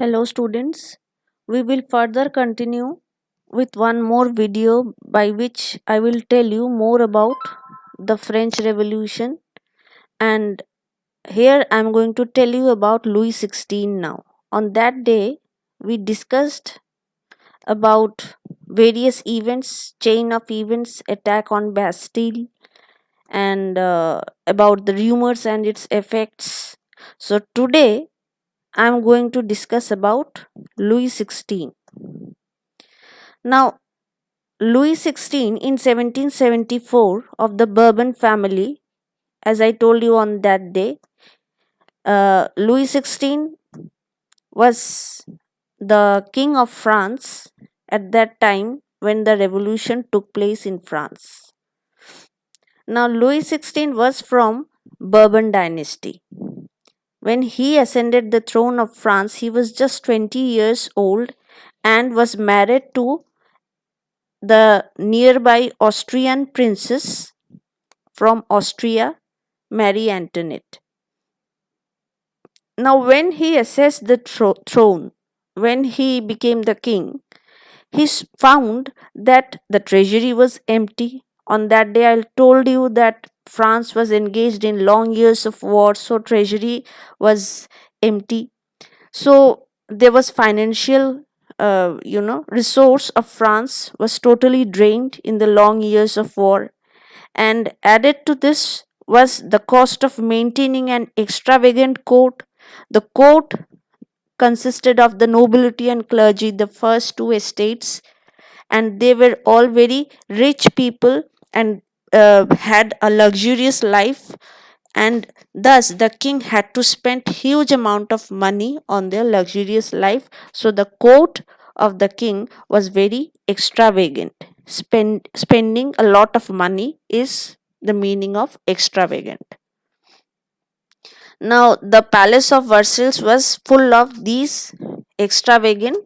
Hello students, we will further continue with one more video by which I will tell you more about the French Revolution, and here I am going to tell you about Louis XVI now. On that day we discussed about various events, chain of events, attack on Bastille, and about the rumors and its effects. So today I am going to discuss about Louis XVI. Now, Louis XVI in 1774 of the Bourbon family, as I told you on that day, Louis XVI was the king of France at that time when the revolution took place in France. Now, Louis XVI was from Bourbon dynasty. When he ascended the throne of France, he was just 20 years old and was married to the nearby Austrian princess from Austria, Marie Antoinette. Now, when he assessed the throne, when he became the king, he found that the treasury was empty. On that day, I told you that France was engaged in long years of war, so treasury was empty. So there was financial, resource of France was totally drained in the long years of war, and added to this was the cost of maintaining an extravagant court. The court consisted of the nobility and clergy, the first two estates, and they were all very rich people and had a luxurious life, and thus the king had to spend huge amount of money on their luxurious life. So the court of the king was very extravagant. Spending a lot of money is the meaning of extravagant. Now the palace of Versailles was full of these extravagant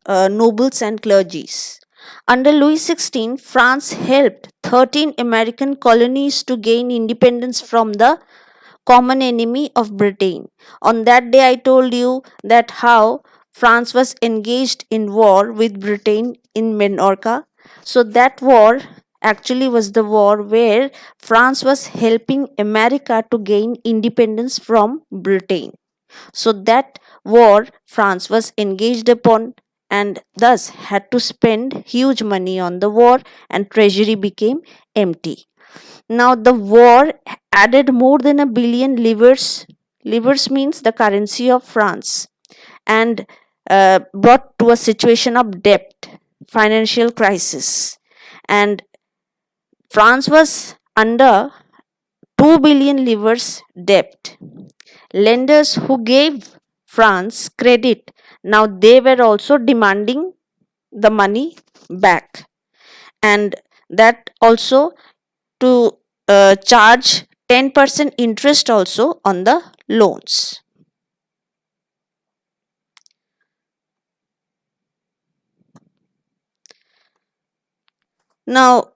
nobles and clergies. Under Louis XVI, France helped 13 American colonies to gain independence from the common enemy of Britain. On that day, I told you that how France was engaged in war with Britain in Minorca. So, that war actually was the war where France was helping America to gain independence from Britain. So, that war France was engaged upon and thus had to spend huge money on the war, and treasury became empty. Now the war added more than a billion livres. Livres means the currency of France, and brought to a situation of debt, financial crisis, and France was under 2 billion livres debt. Lenders who gave France credit, now they were also demanding the money back, and that also to charge 10% interest also on the loans. Now,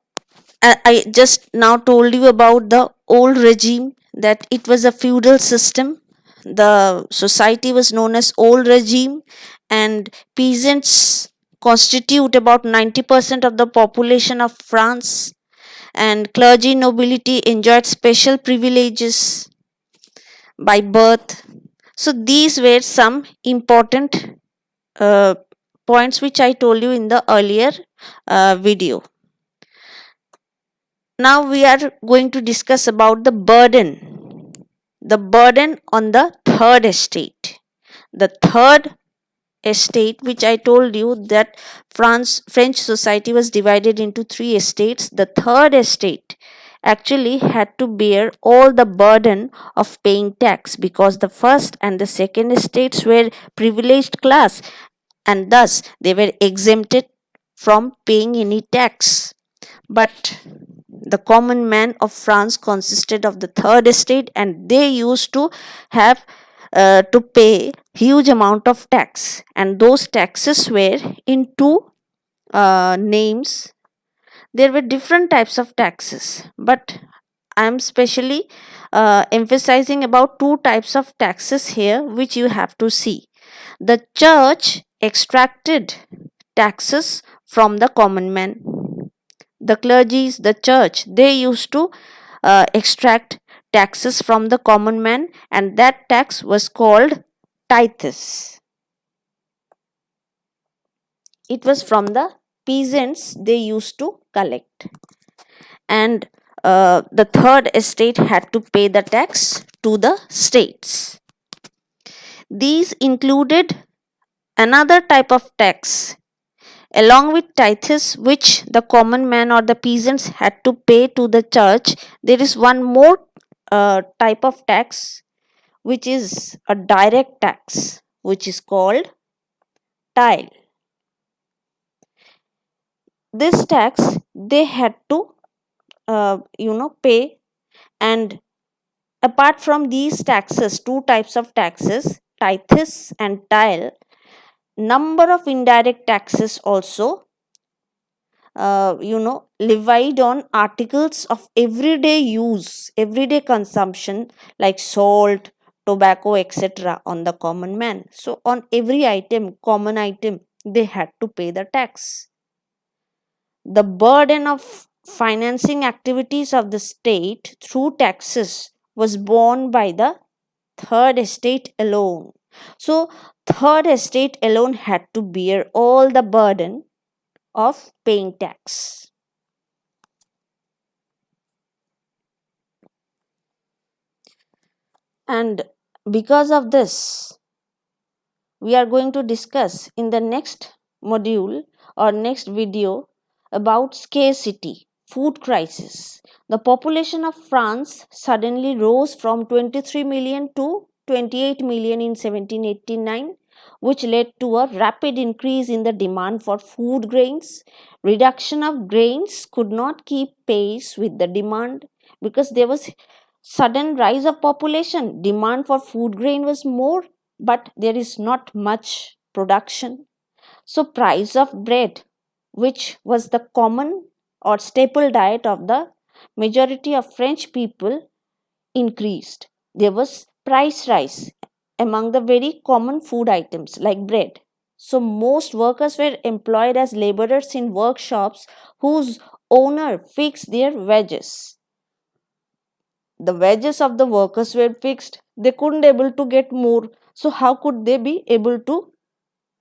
I just now told you about the old regime, that it was a feudal system. The society was known as old regime, and peasants constitute about 90% of the population of France, and clergy nobility enjoyed special privileges by birth. So these were some important uh, points which I told you in the earlier video. Now we are going to discuss about the burden on the third estate. The third estate, which I told you that French society was divided into three estates. The third estate actually had to bear all the burden of paying tax, because the first and the second estates were privileged class, and thus they were exempted from paying any tax. But the common man of France consisted of the third estate, and they used to have to pay huge amount of tax, and those taxes were in two names. There were different types of taxes, but I am specially emphasizing about two types of taxes here which you have to see. The church extracted taxes from the common man. The clergies, the church, they used to extract taxes from the common man, and that tax was called tithes. It was from the peasants they used to collect, and the third estate had to pay the tax to the states. These included another type of tax along with tithes, which the common man or the peasants had to pay to the church. There is one more type of tax, which is a direct tax, which is called tile. This tax they had to pay. And apart from these taxes, two types of taxes, tithes and tile, number of indirect taxes also levied on articles of everyday use, everyday consumption, like salt, tobacco, etc., on the common man. So on every item, common item, they had to pay the tax. The burden of financing activities of the state through taxes was borne by the third estate alone. So third estate alone had to bear all the burden of paying tax. And because of this, we are going to discuss in the next module or next video about scarcity, food crisis. The population of France suddenly rose from 23 million to 28 million in 1789, which led to a rapid increase in the demand for food grains. Reduction of grains could not keep pace with the demand because there was sudden rise of population. Demand for food grain was more, but there is not much production. So price of bread, which was the common or staple diet of the majority of French people, increased. There was price rise among the very common food items like bread. So most workers were employed as laborers in workshops whose owner fixed their wages. The wages of the workers were fixed. They couldn't able to get more. So how could they be able to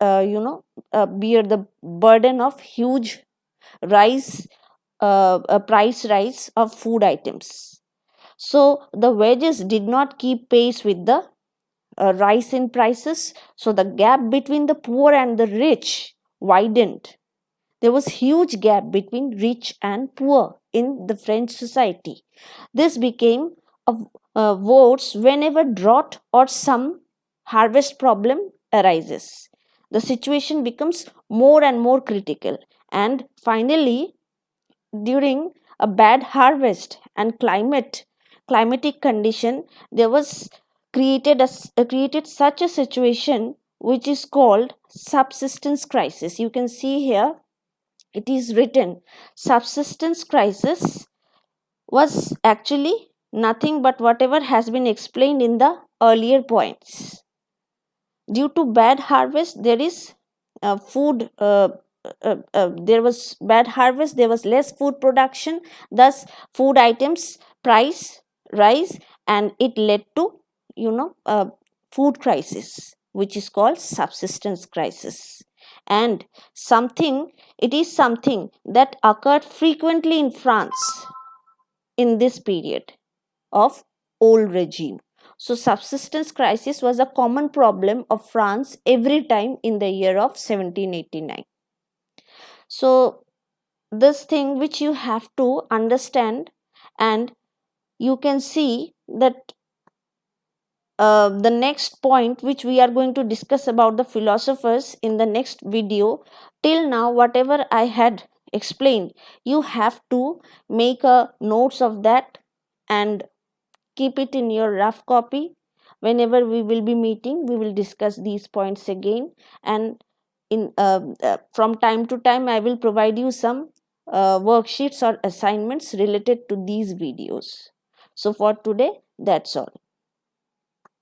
bear the burden of huge rise, price rise of food items? So the wages did not keep pace with the rise in prices. So the gap between the poor and the rich widened. There was huge gap between rich and poor in the French society. This became worse whenever drought or some harvest problem arises. The situation becomes more and more critical, and finally, during a bad harvest and climatic condition, there was created such a situation which is called subsistence crisis. You can see here it is written subsistence crisis was actually nothing but whatever has been explained in the earlier points. Due to bad harvest, there is food. There was bad harvest. There was less food production. Thus, food items price rise, and it led to food crisis, which is called subsistence crisis. And it is something that occurred frequently in France in this period of old regime. So subsistence crisis was a common problem of France every time in the year of 1789. So this thing which you have to understand, and you can see that the next point which we are going to discuss about the philosophers in the next video. Till now whatever I had explained, you have to make a notes of that and keep it in your rough copy. Whenever we will be meeting, we will discuss these points again, and in from time to time I will provide you some worksheets or assignments related to these videos. So for today, that's all.